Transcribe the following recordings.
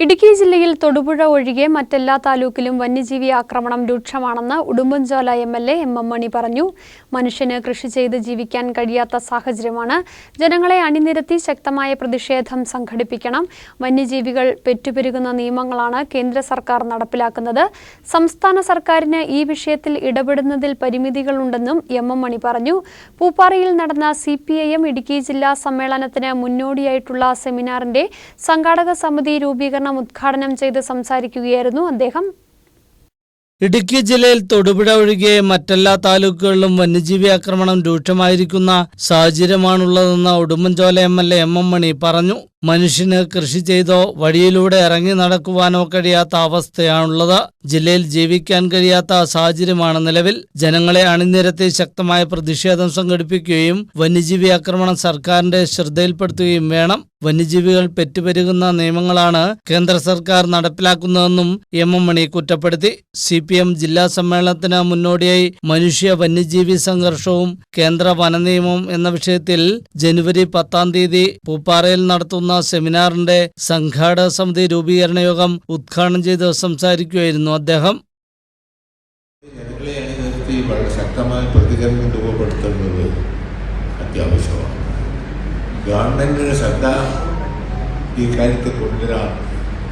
ഇടുക്കി ജില്ലയിൽ തൊടുപുഴ ഒഴികെ മറ്റെല്ലാ താലൂക്കിലും വന്യജീവി ആക്രമണം രൂക്ഷമാണെന്ന് ഉടുമ്പൻചോല എം.എൽ.എ. എം.എം. മണി പറഞ്ഞു. മനുഷ്യന് കൃഷി ചെയ്ത് ജീവിക്കാൻ കഴിയാത്ത സാഹചര്യമാണ്. ജനങ്ങളെ അണിനിരത്തി ശക്തമായ പ്രതിഷേധം സംഘടിപ്പിക്കണം. വന്യജീവികൾ പെറ്റുപെരുകുന്ന നിയമങ്ങളാണ് കേന്ദ്ര സർക്കാർ നടപ്പിലാക്കുന്നത്. സംസ്ഥാന സർക്കാരിന് ഈ വിഷയത്തിൽ ഇടപെടുന്നതിൽ പരിമിതികളുണ്ടെന്നും എം.എം. മണി പറഞ്ഞു. പൂപ്പാറയിൽ നടന്ന CPIM ഇടുക്കി ജില്ലാ സമ്മേളനത്തിന് മുന്നോടിയായിട്ടുള്ള സെമിനാറിന്റെ സംഘാടക സമിതി രൂപീകരണം ഉദ്ഘാടനം ചെയ്ത് സംസാരിക്കുകയായിരുന്നു അദ്ദേഹം. ഇടുക്കി ജില്ലയിൽ തൊടുപുഴ ഒഴികെ മറ്റെല്ലാ താലൂക്കുകളിലും വന്യജീവി ആക്രമണം രൂക്ഷമായിരിക്കുന്ന സാഹചര്യമാണുള്ളതെന്ന് ഉടുമ്പൻചോല എം.എൽ.എ. എം.എം. മണി പറഞ്ഞു. മനുഷ്യന് കൃഷി ചെയ്തോ വഴിയിലൂടെ ഇറങ്ങി നടക്കുവാനോ കഴിയാത്ത അവസ്ഥയാണുള്ളത്. ജില്ലയിൽ ജീവിക്കാൻ കഴിയാത്ത സാഹചര്യമാണ് നിലവിൽ. ജനങ്ങളെ അണിനിരത്തി ശക്തമായ പ്രതിഷേധം സംഘടിപ്പിക്കുകയും വന്യജീവി ആക്രമണം സർക്കാരിന്റെ ശ്രദ്ധയിൽപ്പെടുത്തുകയും വേണം. വന്യജീവികൾ പെറ്റുപെരുകുന്ന നിയമങ്ങളാണ് കേന്ദ്ര സർക്കാർ നടപ്പിലാക്കുന്നതെന്നും എം.എം. മണി കുറ്റപ്പെടുത്തി. CPM ജില്ലാ സമ്മേളനത്തിന് മുന്നോടിയായി മനുഷ്യ വന്യജീവി സംഘർഷവും കേന്ദ്ര വനനിയമവും എന്ന വിഷയത്തിൽ ജനുവരി 10 പൂപ്പാറയിൽ നടത്തുന്ന സെമിനാറിന്റെ സംഘാടക സമിതി രൂപീകരണ യോഗം ഉദ്ഘാടനം ചെയ്ത് സംസാരിക്കുകയായിരുന്നു അദ്ദേഹം. ജനങ്ങളെ അണിനിരത്തി വളരെ ശക്തമായ പ്രതികരണം രൂപപ്പെടുത്തുന്നത് അത്യാവശ്യമാണ്. ഗവൺമെന്റിന് ശ്രദ്ധ ഈ കാര്യത്തിൽ കൊണ്ടുവരാം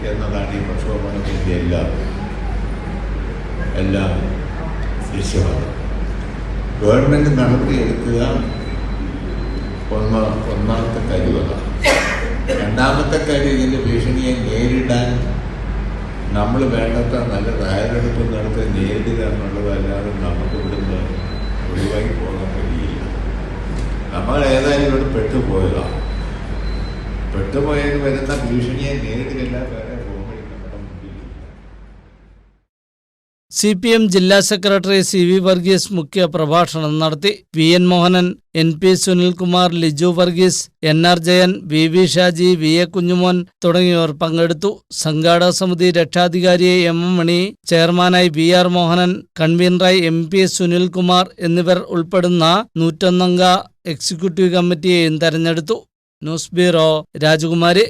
എന്നതാണ് ഈ പ്രക്ഷോഭണത്തിന്റെ എല്ലാം ലക്ഷ്യമാണ്. ഗവൺമെന്റ് നടപടിയെടുക്കുക ഒന്നാമത്തെ കാര്യമാണ്. രണ്ടാമത്തെ കാര്യം, ഇതിൻ്റെ ഭീഷണിയെ നേരിടാൻ നമ്മൾ വേണ്ടത്ര നല്ല തയ്യാറെടുപ്പ് നടത്തി നേരിടുക എന്നുള്ളതല്ലാതെ നമുക്ക് ഇവിടുന്ന് ഒഴിവായി പോകാൻ കഴിയില്ല. നമ്മൾ ഏതായാലും ഇവിടെ പെട്ടുപോയതാണ്. പെട്ടുപോയതിന് വരുന്ന ഭീഷണിയെ നേരിടുകയല്ല, വേറെ പോകുമ്പോൾ നമ്മുടെ മുമ്പിൽ. CPM ജില്ലാ സെക്രട്ടറി CV വർഗീസ് മുഖ്യ പ്രഭാഷണം നടത്തി. VN Mohanan, NP Sunilkumar, Liju Varghese, NR Jayan, VV Shaji, VA Kunjumon തുടങ്ങിയവർ പങ്കെടുത്തു. സംഘാടക സമിതി രക്ഷാധികാരിയെ M.M. മണി, ചെയർമാനായി VR മോഹനൻ, കൺവീനറായി MP സുനിൽകുമാർ എന്നിവർ ഉൾപ്പെടുന്ന 101 അംഗ എക്സിക്യൂട്ടീവ് കമ്മിറ്റിയെയും തെരഞ്ഞെടുത്തു. ന്യൂസ് ബ്യൂറോ, രാജകുമാരി.